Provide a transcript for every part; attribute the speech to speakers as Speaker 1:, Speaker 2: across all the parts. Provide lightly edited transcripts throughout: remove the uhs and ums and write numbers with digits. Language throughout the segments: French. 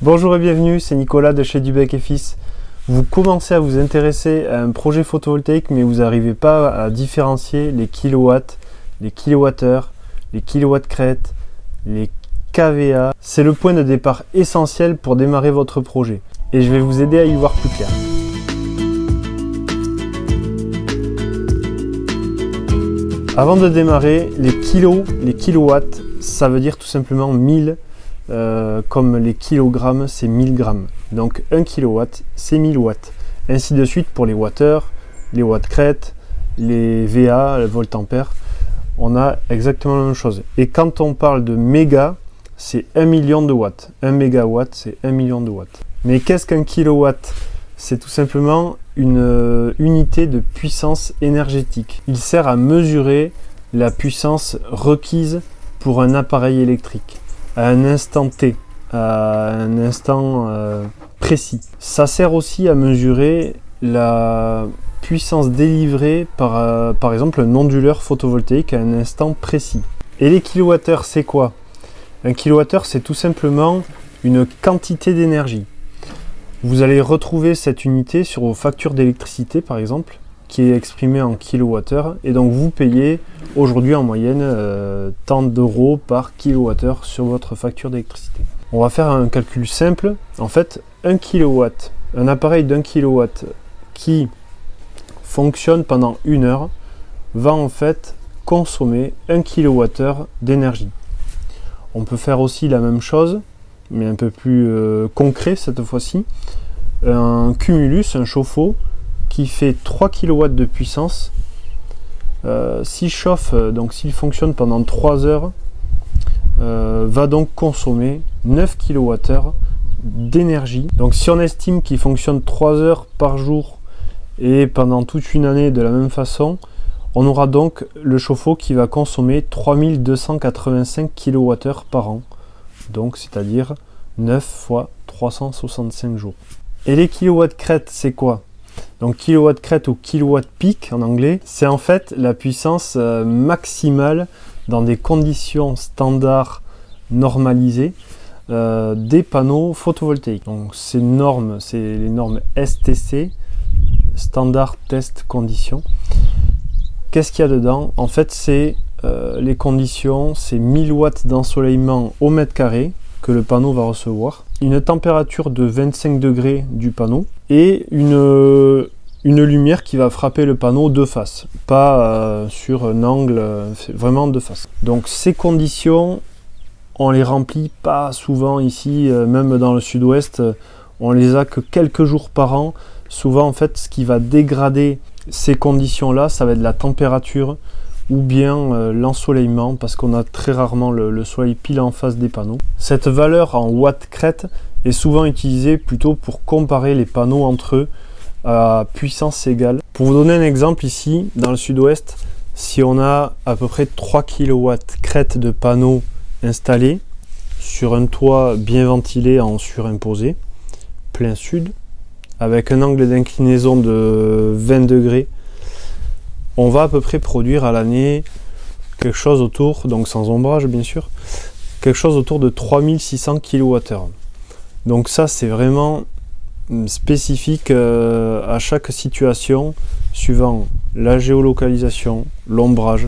Speaker 1: Bonjour et bienvenue, c'est Nicolas de chez Dubec & Fils. Vous commencez à vous intéresser à un projet photovoltaïque mais vous n'arrivez pas à différencier les kilowatts, les kilowattheures, les kilowatts crête, les kVA. C'est le point de départ essentiel pour démarrer votre projet et je vais vous aider à y voir plus clair. Avant de démarrer, les kilos, les kilowatts, ça veut dire tout simplement 1000. Comme les kilogrammes, c'est 1000 grammes. Donc 1 kilowatt, c'est 1000 watts. Ainsi de suite pour les wattheures, les watts crête, les VA, le volt ampère. On a exactement la même chose. Et quand on parle de méga, c'est 1 million de watts. 1 mégawatt, c'est 1 million de watts. Mais qu'est-ce qu'un kilowatt? C'est tout simplement une unité de puissance énergétique. Il sert à mesurer la puissance requise pour un appareil électrique à un instant T, à un instant précis. Ça sert aussi à mesurer la puissance délivrée par exemple un onduleur photovoltaïque à un instant précis. Et les kilowattheures, c'est quoi? Un kilowattheure, c'est tout simplement une quantité d'énergie. Vous allez retrouver cette unité sur vos factures d'électricité par exemple, qui est exprimée en kilowattheure, et donc vous payez aujourd'hui en moyenne tant d'euros par kilowattheure sur votre facture d'électricité. On va faire un calcul simple. En fait, 1 kilowatt, un appareil d'1 kilowatt qui fonctionne pendant 1 heure va en fait consommer 1 kilowattheure d'énergie. On peut faire aussi la même chose, mais un peu plus concret cette fois-ci. Un cumulus, un chauffe-eau, qui fait 3 kW de puissance, s'il chauffe, donc s'il fonctionne pendant 3 heures, va donc consommer 9 kWh d'énergie. Donc si on estime qu'il fonctionne 3 heures par jour et pendant toute une année de la même façon, on aura donc le chauffe-eau qui va consommer 3285 kWh par an, donc c'est-à-dire 9 fois 365 jours. Et les kilowatts crête, c'est quoi? Donc kilowatt crête ou kilowatt peak en anglais, c'est en fait la puissance maximale dans des conditions standards normalisées des panneaux photovoltaïques. Donc ces normes, c'est les normes STC, Standard Test Conditions. Qu'est-ce qu'il y a dedans? En fait, c'est les conditions, c'est 1000 watts d'ensoleillement au mètre carré que le panneau va recevoir, une température de 25 degrés du panneau et une lumière qui va frapper le panneau de face, pas sur un angle, vraiment de face. Donc ces conditions, on les remplit pas souvent ici, même dans le sud-ouest, on les a que quelques jours par an. Souvent en fait ce qui va dégrader ces conditions là, ça va être la température ou bien l'ensoleillement, parce qu'on a très rarement le soleil pile en face des panneaux. Cette valeur en watts crête est souvent utilisée plutôt pour comparer les panneaux entre eux à puissance égale. Pour vous donner un exemple ici, dans le sud-ouest, si on a à peu près 3 kW crête de panneaux installés sur un toit bien ventilé en surimposé, plein sud, avec un angle d'inclinaison de 20 degrés, on va à peu près produire à l'année quelque chose autour, donc sans ombrage bien sûr, quelque chose autour de 3600 kWh. Donc ça c'est vraiment spécifique à chaque situation, suivant la géolocalisation, l'ombrage,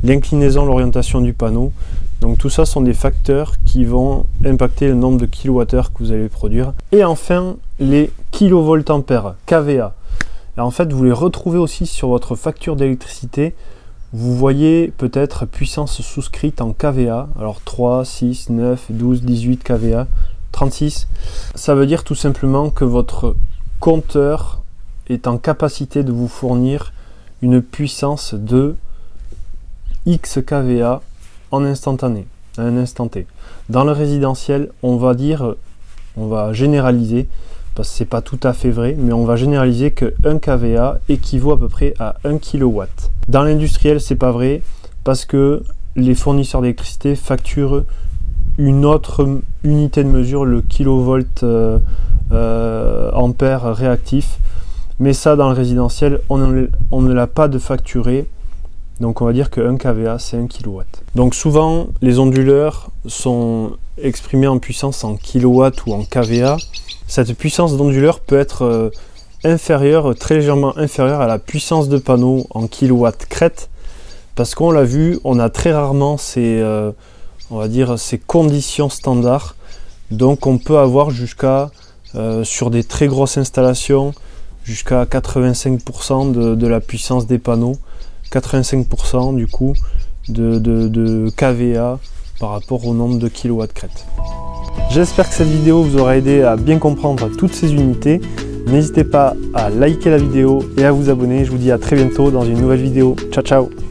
Speaker 1: l'inclinaison, l'orientation du panneau. Donc tout ça sont des facteurs qui vont impacter le nombre de kilowattheures que vous allez produire. Et enfin les kilovoltampères, kVA. Et en fait, vous les retrouvez aussi sur votre facture d'électricité. Vous voyez peut-être puissance souscrite en kVA. Alors 3, 6, 9, 12, 18 kVA, 36. Ça veut dire tout simplement que votre compteur est en capacité de vous fournir une puissance de X kVA en instantané, à un instant T. Dans le résidentiel, on va généraliser, parce que c'est pas tout à fait vrai, mais on va généraliser que 1 kVA équivaut à peu près à 1 kW. Dans l'industriel, c'est pas vrai, parce que les fournisseurs d'électricité facturent une autre unité de mesure, le kilovolt ampère réactif. Mais ça, dans le résidentiel, on ne l'a pas de facturé. Donc on va dire que 1 kVA c'est 1 kW. Donc souvent les onduleurs sont exprimés en puissance en kW ou en kVA. Cette puissance d'onduleur peut être inférieure, très légèrement inférieure à la puissance de panneau en kW crête, parce qu'on l'a vu, on a très rarement ces, on va dire, ces conditions standards. Donc on peut avoir jusqu'à, sur des très grosses installations, jusqu'à 85% de la puissance des panneaux, 85% du coup de kVA par rapport au nombre de kilowatts crête. J'espère que cette vidéo vous aura aidé à bien comprendre toutes ces unités. N'hésitez pas à liker la vidéo et à vous abonner. Je vous dis à très bientôt dans une nouvelle vidéo. Ciao ciao!